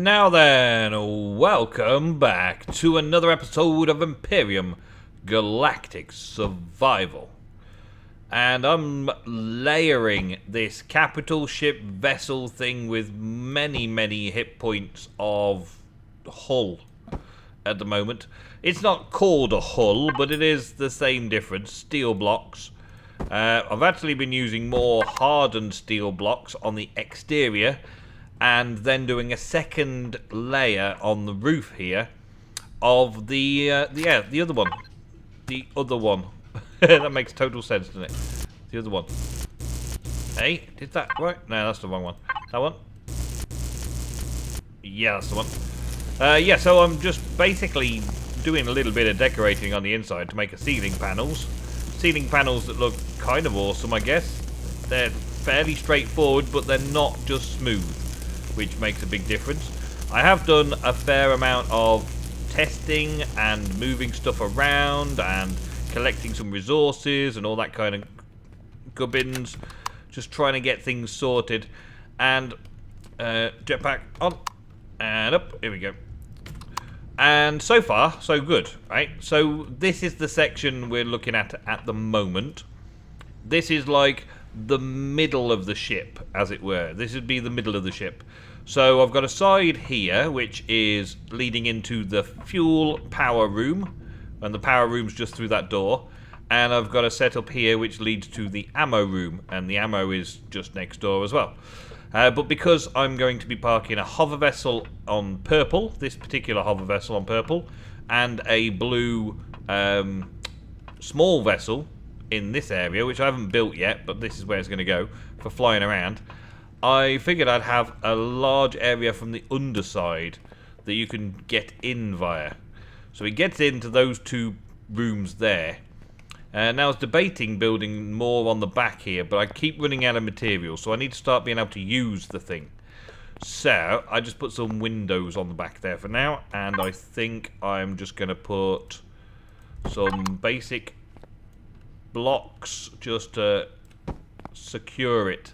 Now then, welcome back to another episode of Empyrion Galactic Survival. And I'm layering this capital ship vessel thing with many hit points of hull at the moment. It's not called a hull, but it is the same difference, steel blocks. I've actually been using more hardened steel blocks on the exterior and then doing a second layer on the roof here of the other one. The other one. That makes total sense, doesn't it? The other one. Hey, did that right? No, that's the wrong one. That one? Yeah, that's the one. Yeah, so I'm just basically doing a little bit of decorating on the inside to make a ceiling panels. Ceiling panels that look kind of awesome, I guess. They're fairly straightforward, but they're not just smooth, which makes a big difference. I have done a fair amount of testing and moving stuff around and collecting some resources and all that kind of gubbins, just trying to get things sorted. And jetpack on and up, here we go. And so far so good, right? So this is the section we're looking at the moment. This is like the middle of the ship, as it were. This would be the middle of the ship. So I've got a side here which is leading into the fuel power room, and the power room's just through that door. And I've got a setup here which leads to the ammo room, and the ammo is just next door as well. But because I'm going to be parking a hover vessel on purple, this particular hover vessel on purple, and a blue small vessel in this area, which I haven't built yet, but this is where it's going to go for flying around, I figured I'd have a large area from the underside that you can get in via. So it gets into those two rooms there. Now I was debating building more on the back here, but I keep running out of material, so I need to start being able to use the thing. So I just put some windows on the back there for now, and I think I'm just going to put some basic blocks just to secure it.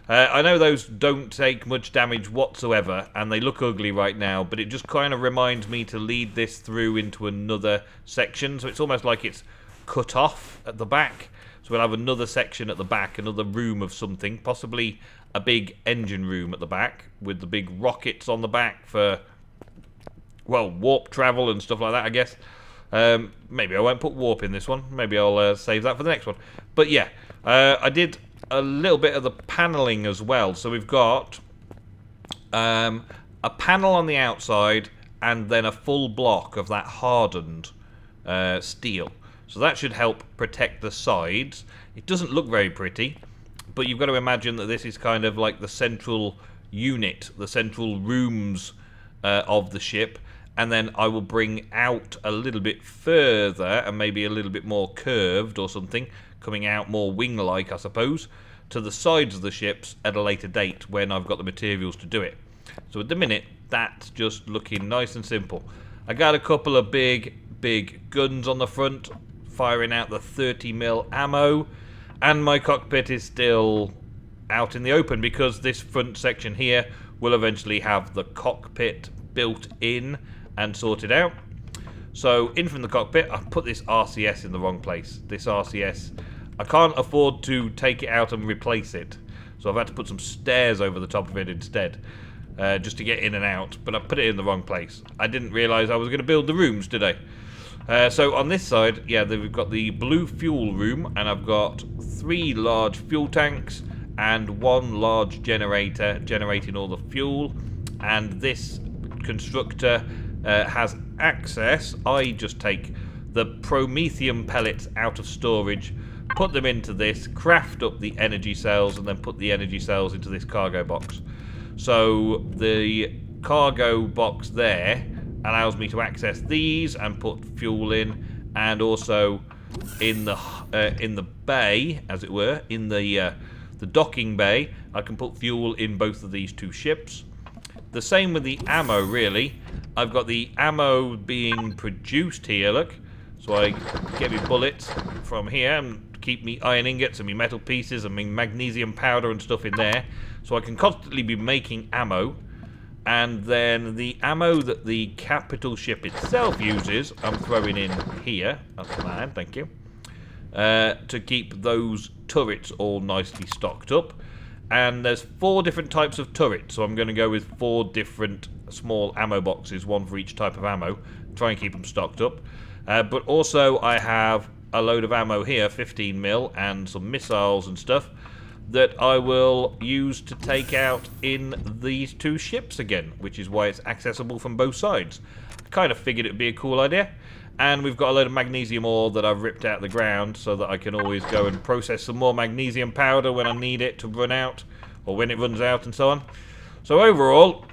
I know those don't take much damage whatsoever, and they look ugly right now, but it just kind of reminds me to lead this through into another section, so it's almost like it's cut off at the back. So we'll have another section at the back, another room of something, possibly a big engine room at the back with the big rockets on the back for, well, warp travel and stuff like that, I guess. Maybe I won't put warp in this one. Maybe I'll save that for the next one. But yeah, I did a little bit of the paneling as well. So we've got a panel on the outside and then a full block of that hardened steel. So that should help protect the sides. It doesn't look very pretty, but you've got to imagine that this is kind of like the central unit, the central rooms of the ship. And then I will bring out a little bit further and maybe a little bit more curved or something, coming out more wing-like, I suppose, to the sides of the ships at a later date when I've got the materials to do it. So at the minute, that's just looking nice and simple. I got a couple of big guns on the front, firing out the 30mm ammo, and my cockpit is still out in the open because this front section here will eventually have the cockpit built in and sorted out. So in from the cockpit, I've put this RCS in the wrong place. This RCS, I can't afford to take it out and replace it, so I've had to put some stairs over the top of it instead, just to get in and out, but I put it in the wrong place. I didn't realise I was going to build the rooms, did I? So on this side, yeah, we've got the blue fuel room, and I've got 3 large fuel tanks and 1 large generator generating all the fuel. And this constructor has access. I just take the promethium pellets out of storage, put them into this, craft up the energy cells, and then put the energy cells into this cargo box. So the cargo box there allows me to access these and put fuel in, and also in the bay, as it were, in the docking bay, I can put fuel in both of these two ships. The same with the ammo, really. I've got the ammo being produced here, look. So I get me bullets from here and keep me iron ingots and me metal pieces and me magnesium powder and stuff in there. So I can constantly be making ammo. And then the ammo that the capital ship itself uses, I'm throwing in here. That's fine, thank you. To keep those turrets all nicely stocked up. And there's 4 different types of turrets, so I'm going to go with 4 different small ammo boxes, one for each type of ammo. Try and keep them stocked up. But also I have a load of ammo here, 15 mil, and some missiles and stuff that I will use to take out in these 2 ships again, which is why it's accessible from both sides. I kind of figured it would be a cool idea. And we've got a load of magnesium ore that I've ripped out of the ground so that I can always go and process some more magnesium powder when I need it to run out, or when it runs out and so on. So overall,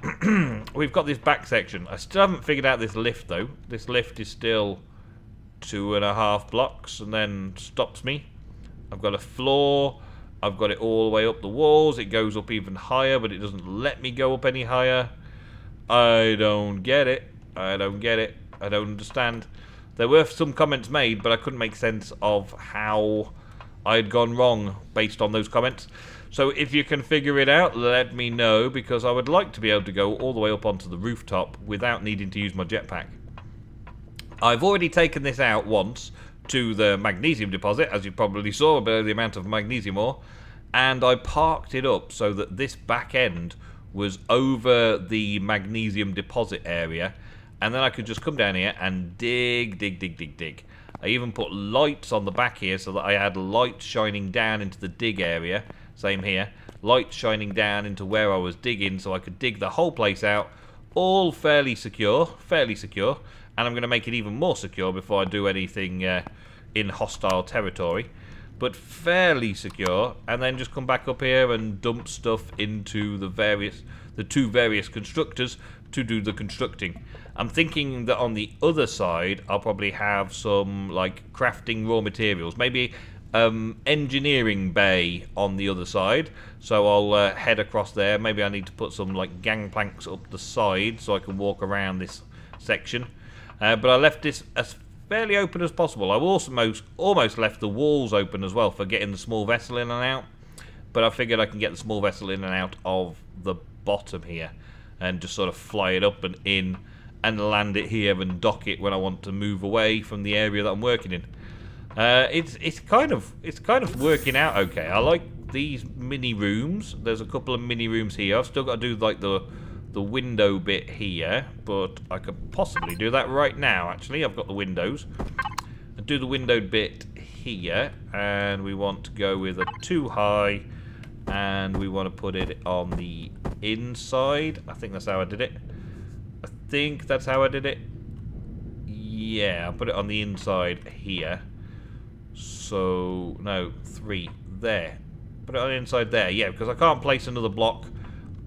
we've got this back section. I still haven't figured out this lift though. This lift is still 2.5 blocks and then stops me. I've got a floor. I've got it all the way up the walls. It goes up even higher, but it doesn't let me go up any higher. I don't get it. I don't get it. I don't understand. There were some comments made, but I couldn't make sense of how I'd gone wrong based on those comments. So if you can figure it out, let me know, because I would like to be able to go all the way up onto the rooftop without needing to use my jetpack. I've already taken this out once to the magnesium deposit, as you probably saw by the amount of magnesium ore, and I parked it up so that this back end was over the magnesium deposit area, and then I could just come down here and dig. I even put lights on the back here so that I had light shining down into the dig area. Same here. Light shining down into where I was digging so I could dig the whole place out. All fairly secure. And I'm going to make it even more secure before I do anything in hostile territory. But fairly secure. And then just come back up here and dump stuff into the 2 various constructors to do the constructing. I'm thinking that on the other side I'll probably have some like crafting raw materials, maybe engineering bay on the other side, so I'll head across there. Maybe I need to put some like gangplanks up the side so I can walk around this section, but I left this as fairly open as possible. I almost left the walls open as well for getting the small vessel in and out, but I figured I can get the small vessel in and out of the bottom here and just sort of fly it up and in and land it here and dock it when I want to move away from the area that I'm working in. It's kind of working out okay. I like these mini rooms. There's a couple of mini rooms here. I've still got to do like the window bit here, but I could possibly do that right now. Actually, I've got the windows. I'll do the window bit here, and we want to go with a 2 high, and we want to put it on the inside. I think that's how I did it. Yeah, I'll put it on the inside here. So, no, 3 there. Put it on the inside there, yeah, because I can't place another block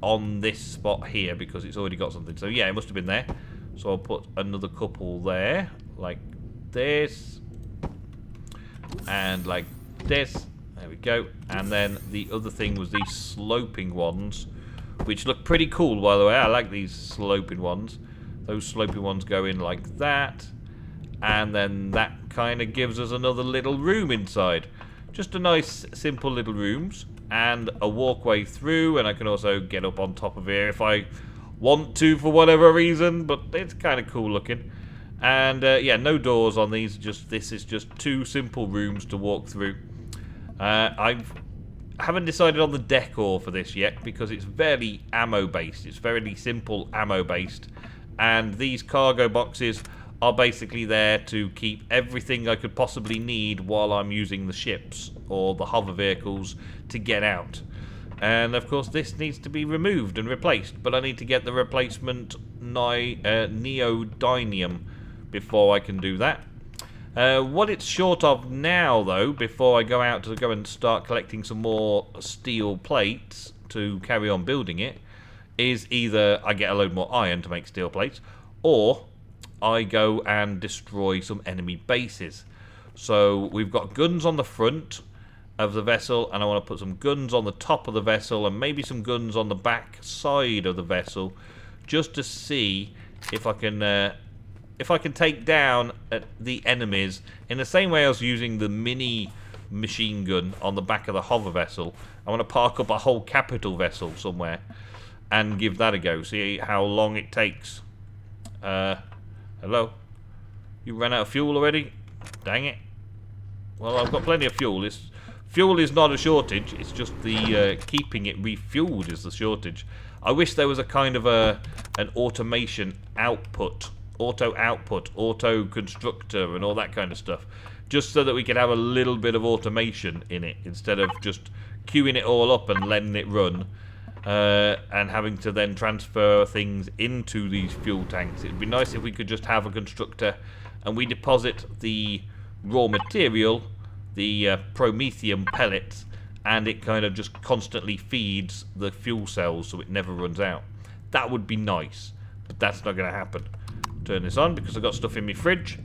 on this spot here because it's already got something. So, yeah, it must have been there. So, I'll put another couple there, like this, and like this. There we go. And then the other thing was these sloping ones, which look pretty cool, by the way. I like these sloping ones. Those sloping ones go in like that. And then that kind of gives us another little room inside. Just a nice, simple little rooms. And a walkway through. And I can also get up on top of here if I want to for whatever reason. But it's kind of cool looking. And yeah, no doors on these. This is just 2 simple rooms to walk through. I haven't decided on the decor for this yet because it's very ammo based. It's very simple ammo based. And these cargo boxes are basically there to keep everything I could possibly need while I'm using the ships or the hover vehicles to get out. And of course this needs to be removed and replaced, but I need to get the replacement neodymium before I can do that. What it's short of now though, before I go out to go and start collecting some more steel plates to carry on building it, is either I get a load more iron to make steel plates, or I go and destroy some enemy bases. So we've got guns on the front of the vessel, and I want to put some guns on the top of the vessel, and maybe some guns on the back side of the vessel, just to see if I can take down the enemies in the same way I was using the mini machine gun on the back of the hover vessel. I want to park up a whole capital vessel somewhere. and give that a go. See how long it takes. Hello? You ran out of fuel already? Dang it. Well, I've got plenty of fuel. Fuel is not a shortage. It's just the keeping it refueled is the shortage. I wish there was a kind of an automation output. Auto output, auto constructor, and all that kind of stuff. Just so that we could have a little bit of automation in it, instead of just queuing it all up and letting it run, and having to then transfer things into these fuel tanks. It'd be nice if we could just have a constructor, and we deposit the raw material, the promethium pellets, and it kind of just constantly feeds the fuel cells so it never runs out. That would be nice, but that's not going to happen. Turn this on because I've got stuff in my fridge.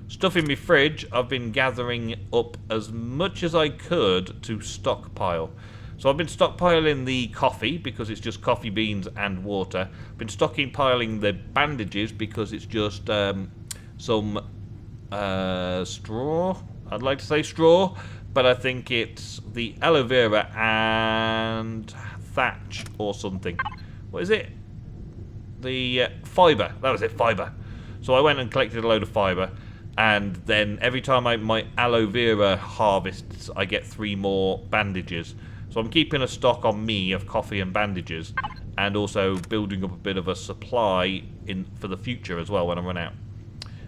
Stuff in my fridge I've been gathering up as much as I could to stockpile. So I've been stockpiling the coffee because it's just coffee beans and water. I've been stockpiling the bandages because it's just some straw. I'd like to say straw, but I think it's the aloe vera and thatch or something. What is it? The fibre. That was it, fibre. So I went and collected a load of fibre, and then every time my aloe vera harvests, I get 3 more bandages. So I'm keeping a stock on me of coffee and bandages, and also building up a bit of a supply for the future as well when I run out.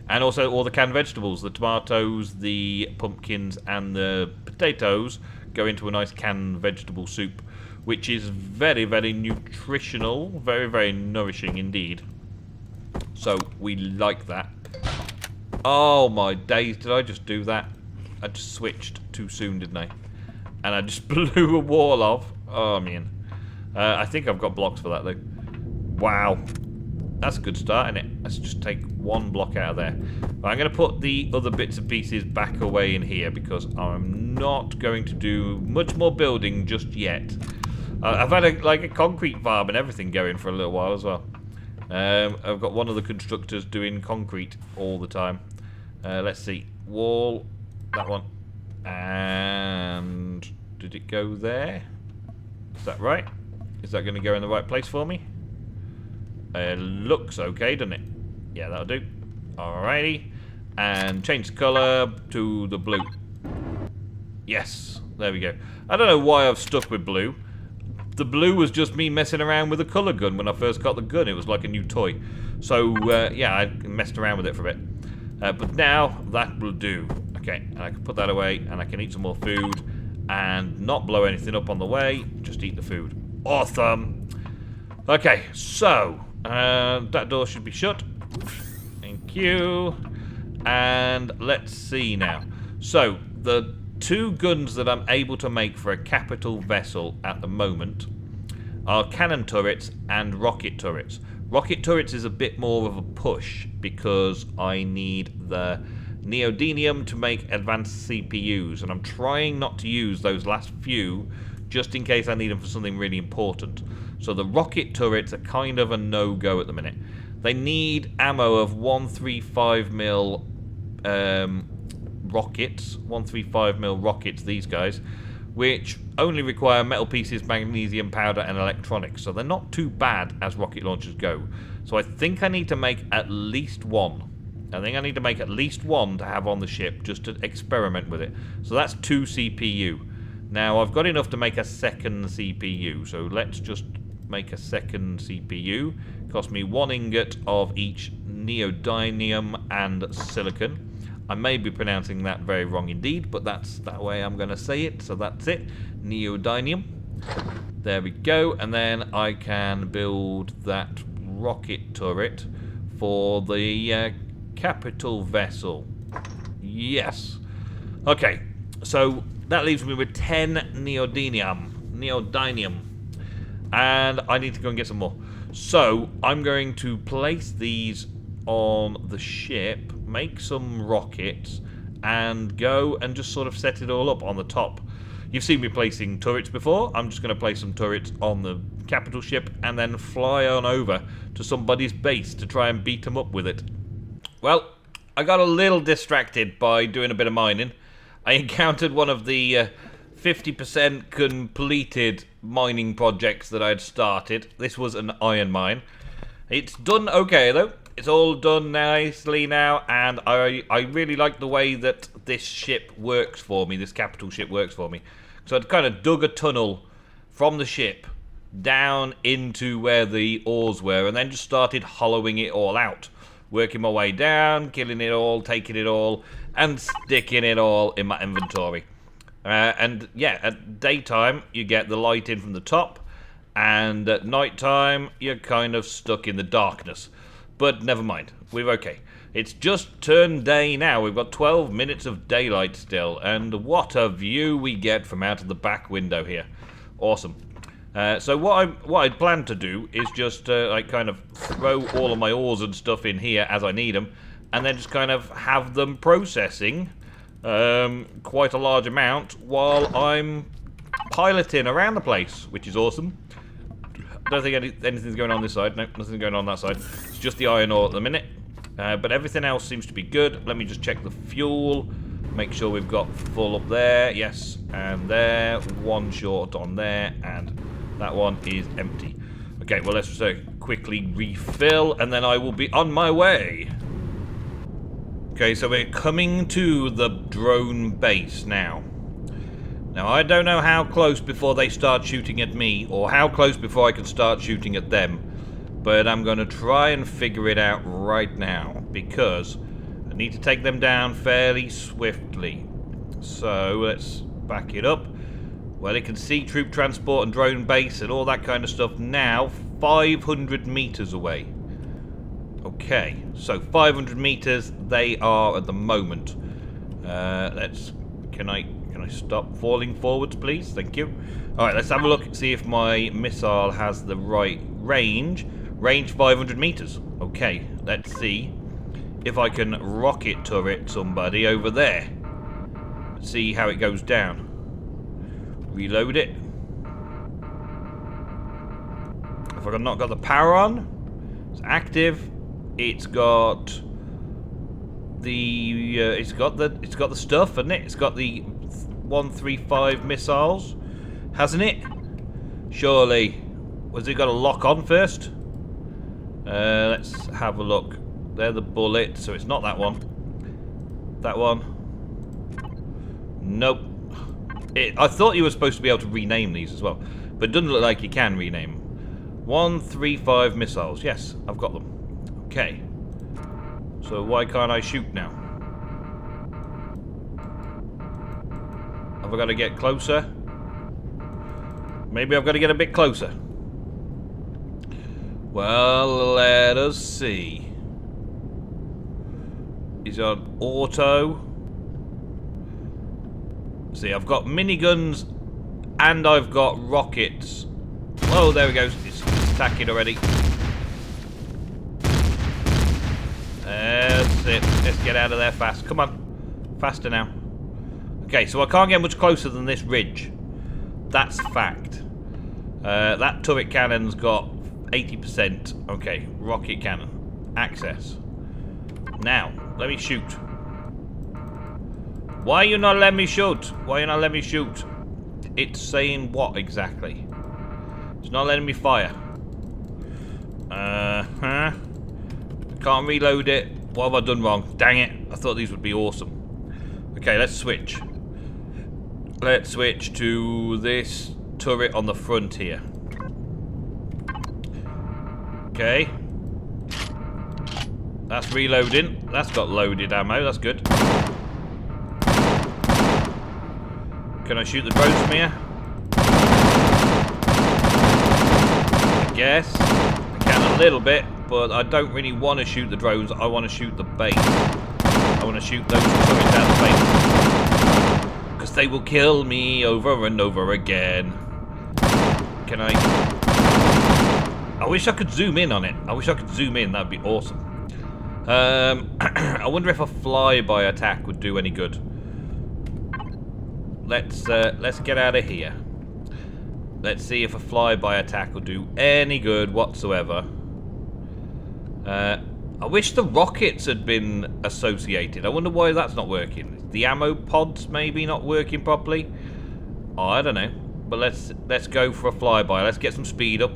And also all the canned vegetables, the tomatoes, the pumpkins, and the potatoes go into a nice canned vegetable soup, which is very, very nutritional, very, very nourishing indeed. So we like that. Oh my days, did I just do that? I just switched too soon, didn't I? And I just blew a wall off. Oh man. I think I've got blocks for that though. Wow. That's a good start, isn't it? Let's just take 1 block out of there. But I'm going to put the other bits and pieces back away in here because I'm not going to do much more building just yet. I've had a concrete farm and everything going for a little while as well. I've got one of the constructors doing concrete all the time. Let's see. Wall. That one. And did it go there? Is that right? Is that going to go in the right place for me? Looks okay, doesn't it? Yeah, that'll do. Alrighty. And change the colour to the blue. Yes. There we go. I don't know why I've stuck with blue. The blue was just me messing around with a colour gun when I first got the gun. It was like a new toy. So, yeah, I messed around with it for a bit. But now, that will do. Okay, and I can put that away, and I can eat some more food, and not blow anything up on the way. Just eat the food. Awesome! Okay, so, that door should be shut. Thank you. And let's see now. So, the 2 guns that I'm able to make for a capital vessel at the moment are cannon turrets and rocket turrets. Rocket turrets is a bit more of a push because I need the neodymium to make advanced CPUs, and I'm trying not to use those last few just in case I need them for something really important. So the rocket turrets are kind of a no-go at the minute. They need ammo of 135mm rockets, 135mm rockets, these guys, which only require metal pieces, magnesium powder, and electronics, so they're not too bad as rocket launchers go. So I think I need to make at least 1. I think I need to make at least 1 to have on the ship just to experiment with it. So that's 2 CPU. Now I've got enough to make a second CPU, so let's just make a second CPU. Cost me 1 ingot of each neodymium and silicon. I may be pronouncing that very wrong indeed, but that's that way I'm going to say it, so that's it. Neodymium. There we go, and then I can build that rocket turret for the capital vessel. Yes. Okay, so that leaves me with 10 neodymium. And I need to go and get some more. So, I'm going to place these on the ship, make some rockets, and go and just sort of set it all up on the top. You've seen me placing turrets before. I'm just going to place some turrets on the capital ship and then fly on over to somebody's base to try and beat them up with it. Well, I got a little distracted by doing a bit of mining. I encountered one of the 50% completed mining projects that I'd started. This was an iron mine. It's done okay though. It's all done nicely now, and I really like the way that this ship works for me, this capital ship works for me. So I'd kind of dug a tunnel from the ship down into where the ores were, and then just started hollowing it all out. Working my way down, killing it all, taking it all, and sticking it all in my inventory. And yeah, at daytime, you get the light in from the top, and at nighttime, you're kind of stuck in the darkness. But never mind, we're okay. It's just turned day now. We've got 12 minutes of daylight still, and what a view we get from out of the back window here. Awesome. So what I'd planned to do is just like kind of throw all of my ores and stuff in here as I need them, and then just kind of have them processing quite a large amount while I'm piloting around the place, which is awesome. I don't think anything's going on this side. No, nothing's going on that side. It's just the iron ore at the minute. But everything else seems to be good. Let me just check the fuel. Make sure we've got full up there. Yes, and there. One short on there, and that one is empty. Okay, well, let's just quickly refill, and then I will be on my way. Okay, so we're coming to the drone base now. Now, I don't know how close before they start shooting at me, or how close before I can start shooting at them, but I'm going to try and figure it out right now, because I need to take them down fairly swiftly. So, let's back it up. Well, it can see troop transport and drone base and all that kind of stuff now, 500 meters away. Okay, so 500 meters they are at the moment. Can I stop falling forwards, please? Thank you. Alright, let's have a look and see if my missile has the right range. Range 500 meters. Okay, let's see if I can rocket turret somebody over there. Let's see how it goes down. Reload it. Have I not got the power on? It's active. It's got the it's got the stuff, hasn't it? It's got the 135 missiles, hasn't it? Surely. Was it got to lock on first? Let's have a look. They're the bullets, so it's not that one. That one. Nope. I thought you were supposed to be able to rename these as well, but it doesn't look like you can rename them. 135 missiles. Yes, I've got them. Okay. So why can't I shoot now? Have I got to get closer? Maybe I've got to get a bit closer. Well, let us see. Is on auto. See, I've got miniguns and I've got rockets. Oh, there he goes. It's attacking already. That's it. Let's get out of there fast. Come on. Faster now. Okay, so I can't get much closer than this ridge. That's fact. That turret cannon's got 80%. Okay, rocket cannon. Access. Now, let me shoot. Why you not letting me shoot? Why you not letting me shoot? It's saying what exactly? It's not letting me fire. Huh? Can't reload it. What have I done wrong? Dang it. I thought these would be awesome. Okay, let's switch. Let's switch to this turret on the front here. Okay. That's reloading. That's got loaded ammo. That's good. Can I shoot the drones from here? I guess. I can a little bit, but I don't really want to shoot the drones. I want to shoot the base. I want to shoot those turrets down the base. Because they will kill me over and over again. Can I... I wish I could zoom in on it. I wish I could zoom in. That'd be awesome. I wonder if a flyby attack would do any good. Let's get out of here. Let's see if a flyby attack will do any good whatsoever. I wish the rockets had been associated. I wonder why that's not working. The ammo pods maybe not working properly. Oh, I don't know. But let's go for a flyby. Let's get some speed up.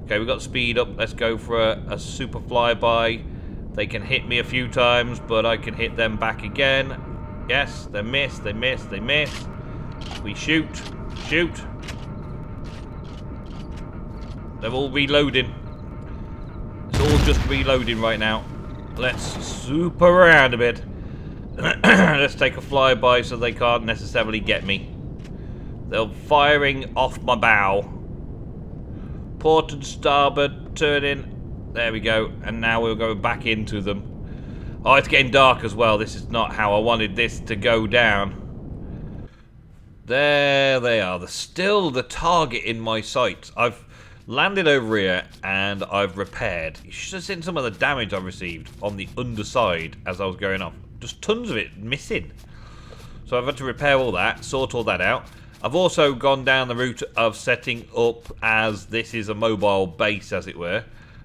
Okay, we got speed up. Let's go for a super flyby. They can hit me a few times, but I can hit them back again. Yes, they miss, they miss, they miss. We shoot. Shoot. They're all reloading. It's all just reloading right now. Let's swoop around a bit. Let's take a flyby so they can't necessarily get me. They're firing off my bow. Port and starboard, turn in. There we go. And now we'll go back into them. Oh, it's getting dark as well. This is not how I wanted this to go down. There they are. They're still the target in my sights. I've landed over here and I've repaired. You should have seen some of the damage I received on the underside as I was going off. Just tons of it missing. So I've had to repair all that, sort all that out. I've also gone down the route of setting up, as this is a mobile base, as it were,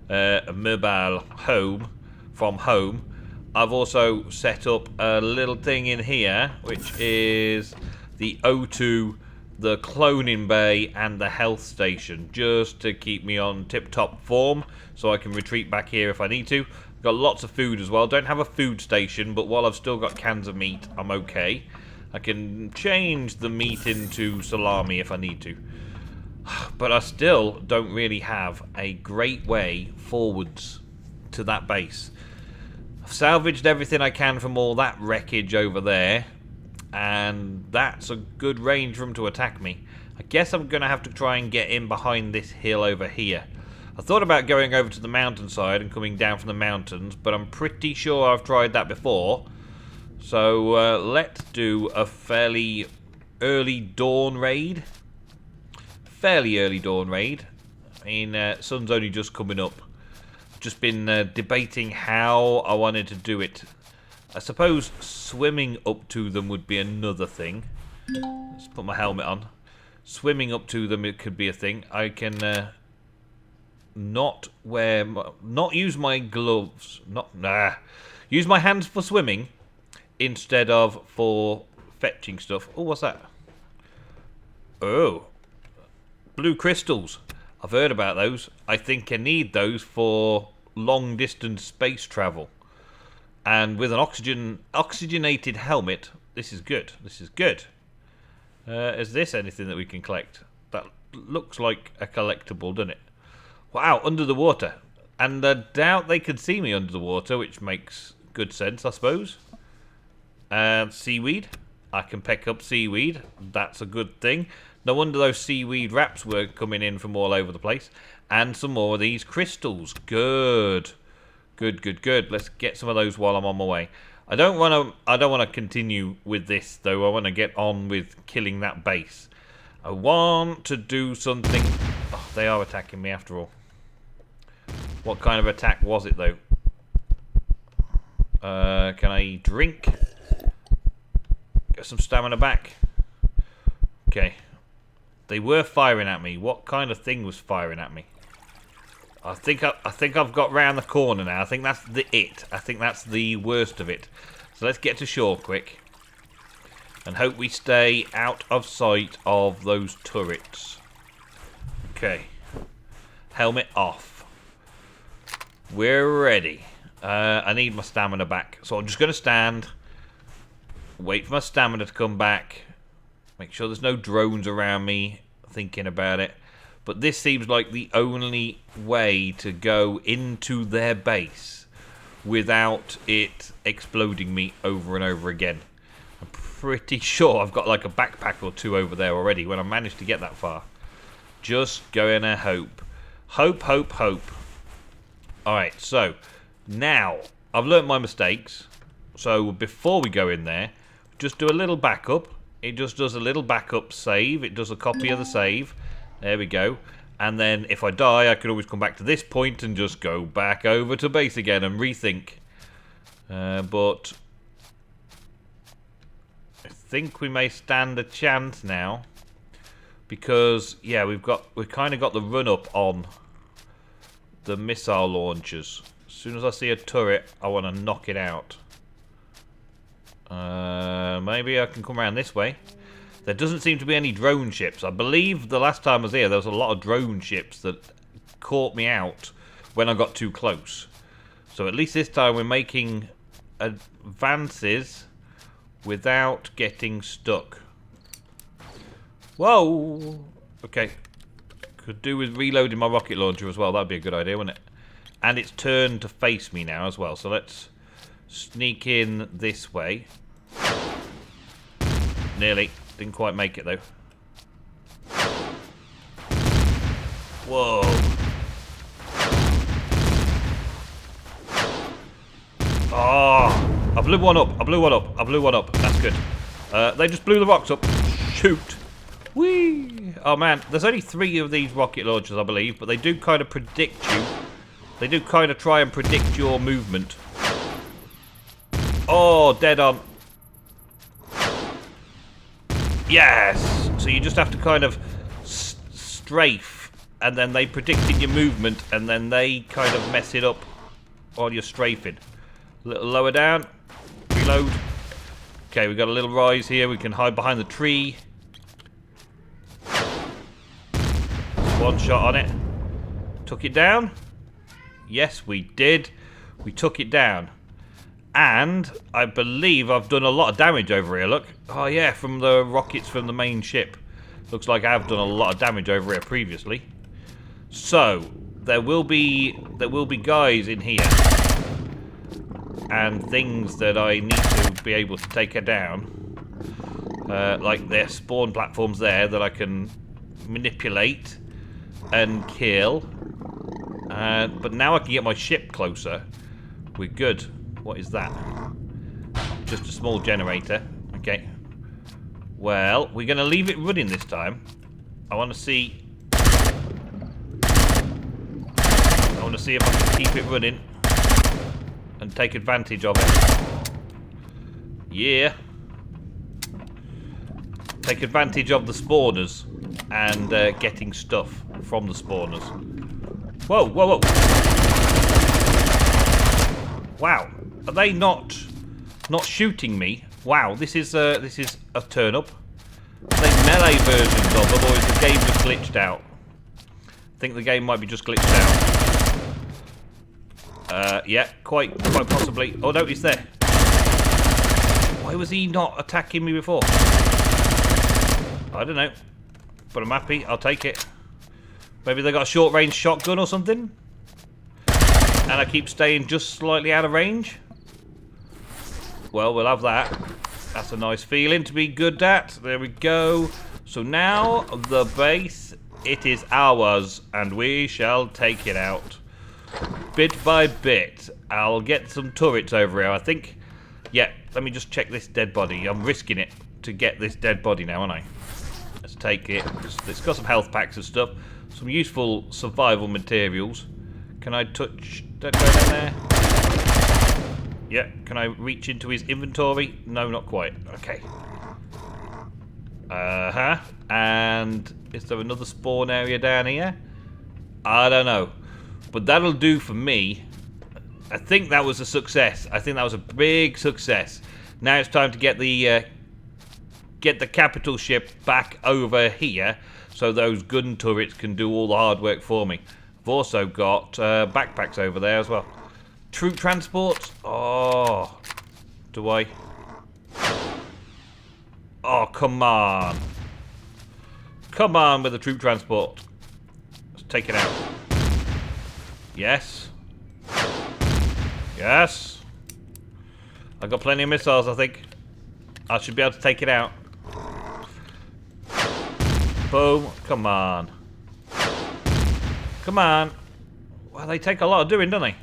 a mobile home from home. I've also set up a little thing in here, which is the O2, the cloning bay, and the health station, just to keep me on tip-top form, so I can retreat back here if I need to. Got lots of food as well. Don't have a food station, but while I've still got cans of meat, I'm okay. I can change the meat into salami if I need to. But I still don't really have a great way forwards to that base. I've salvaged everything I can from all that wreckage over there, and that's a good range for them to attack me. I guess I'm going to have to try and get in behind this hill over here. I thought about going over to the mountainside and coming down from the mountains, but I'm pretty sure I've tried that before. So let's do a fairly early dawn raid. Fairly early dawn raid. I mean, sun's only just coming up. Just been debating how I wanted to do it. I suppose swimming up to them would be another thing. Let's put my helmet on. Swimming up to them, it could be a thing. I can not use my gloves. Use my hands for swimming instead of for fetching stuff. Oh, what's that? Oh, blue crystals. I've heard about those. I think I need those for long distance space travel. And with an oxygenated helmet, this is good. This is good. Is this anything that we can collect? That looks like a collectible, doesn't it? Wow, under the water. And I doubt they can see me under the water, which makes good sense, I suppose. Seaweed. I can pick up seaweed. That's a good thing. No wonder those seaweed wraps were coming in from all over the place. And some more of these crystals. Good. Good, good, good. Let's get some of those while I'm on my way. I don't want to continue with this, though. I want to get on with killing that base. I want to do something. Oh, they are attacking me after all. What kind of attack was it, though? Can I drink? Get some stamina back. Okay. They were firing at me. What kind of thing was firing at me? I think I've got round the corner now. I think that's it. I think that's the worst of it. So let's get to shore quick. And hope we stay out of sight of those turrets. Okay. Helmet off. We're ready. I need my stamina back. So I'm just going to stand. Wait for my stamina to come back. Make sure there's no drones around me. Thinking about it. But this seems like the only way to go into their base without it exploding me over and over again. I'm pretty sure I've got like a backpack or two over there already when I managed to get that far. Just going to hope. Hope, hope, hope. Alright, so now I've learnt my mistakes. So before we go in there, just do a little backup. It just does a little backup save. It does a copy of the save. There we go. And then if I die, I can always come back to this point and just go back over to base again and rethink. But I think we may stand a chance now. Because, yeah, we've kind of got the run-up on the missile launchers. As soon as I see a turret, I want to knock it out. Maybe I can come around this way. There doesn't seem to be any drone ships. I believe the last time I was here, there was a lot of drone ships that caught me out when I got too close. So at least this time we're making advances without getting stuck. Whoa! Okay. Could do with reloading my rocket launcher as well. That'd be a good idea, wouldn't it? And it's turned to face me now as well. So let's sneak in this way. Nearly. Didn't quite make it though. Whoa. Oh, I blew one up. I blew one up. I blew one up. That's good. They just blew the rocks up. Shoot. Whee! Oh man, there's only 3 of these rocket launchers, I believe, but they do kind of predict you. They do kind of try and predict your movement. Oh, dead on. Yes! So you just have to kind of strafe, and then they predicted your movement, and then they kind of mess it up while you're strafing. A little lower down. Reload. Okay, we've got a little rise here. We can hide behind the tree. One shot on it. Took it down. Yes, we did. We took it down. And I believe I've done a lot of damage over here, look. Oh yeah, from the rockets from the main ship. Looks like I've done a lot of damage over here previously. So, there will be guys in here. And things that I need to be able to take her down. Like their spawn platforms there that I can manipulate and kill. But now I can get my ship closer. We're good. What is that? Just a small generator. Okay. Well, we're going to leave it running this time. I want to see... if I can keep it running and take advantage of it. Yeah. Take advantage of the spawners and getting stuff from the spawners. Whoa, whoa, whoa. Wow. Are they not shooting me? Wow, this is a turn up. Are they melee versions of them, or is the game just glitched out? I think the game might be just glitched out. Yeah, quite possibly. Oh no, he's there. Why was he not attacking me before? I don't know. But I'm happy, I'll take it. Maybe they got a short range shotgun or something? And I keep staying just slightly out of range? Well, we'll have that. That's a nice feeling to be good at. There we go. So now, the base, it is ours, and we shall take it out. Bit by bit. I'll get some turrets over here, I think. Yeah, let me just check this dead body. I'm risking it to get this dead body now, aren't I? Let's take it. It's got some health packs and stuff. Some useful survival materials. Can I touch that guy down there? Yeah, can I reach into his inventory? No, not quite. Okay. And is there another spawn area down here? I don't know. But that'll do for me. I think that was a success. I think that was a big success. Now it's time to get the capital ship back over here so those gun turrets can do all the hard work for me. I've also got backpacks over there as well. Troop transport? Oh. Do I? Oh, come on. Come on with the troop transport. Let's take it out. Yes. Yes. I've got plenty of missiles, I think. I should be able to take it out. Boom. Come on. Come on. Well, they take a lot of doing, don't they?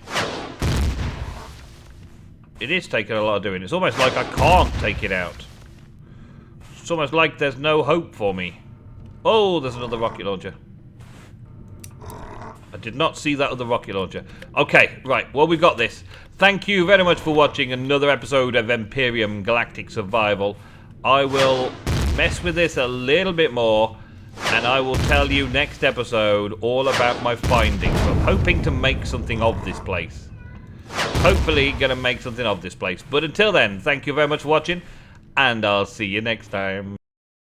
It is taking a lot of doing. It's almost like I can't take it out. It's almost like there's no hope for me. Oh, there's another rocket launcher. I did not see that other rocket launcher. Okay, right. Well, we got this. Thank you very much for watching another episode of Empyrion Galactic Survival. I will mess with this a little bit more, and I will tell you next episode all about my findings. I'm hoping to make something of this place. Hopefully going to make something of this place. But until then, thank you very much for watching, and I'll see you next time.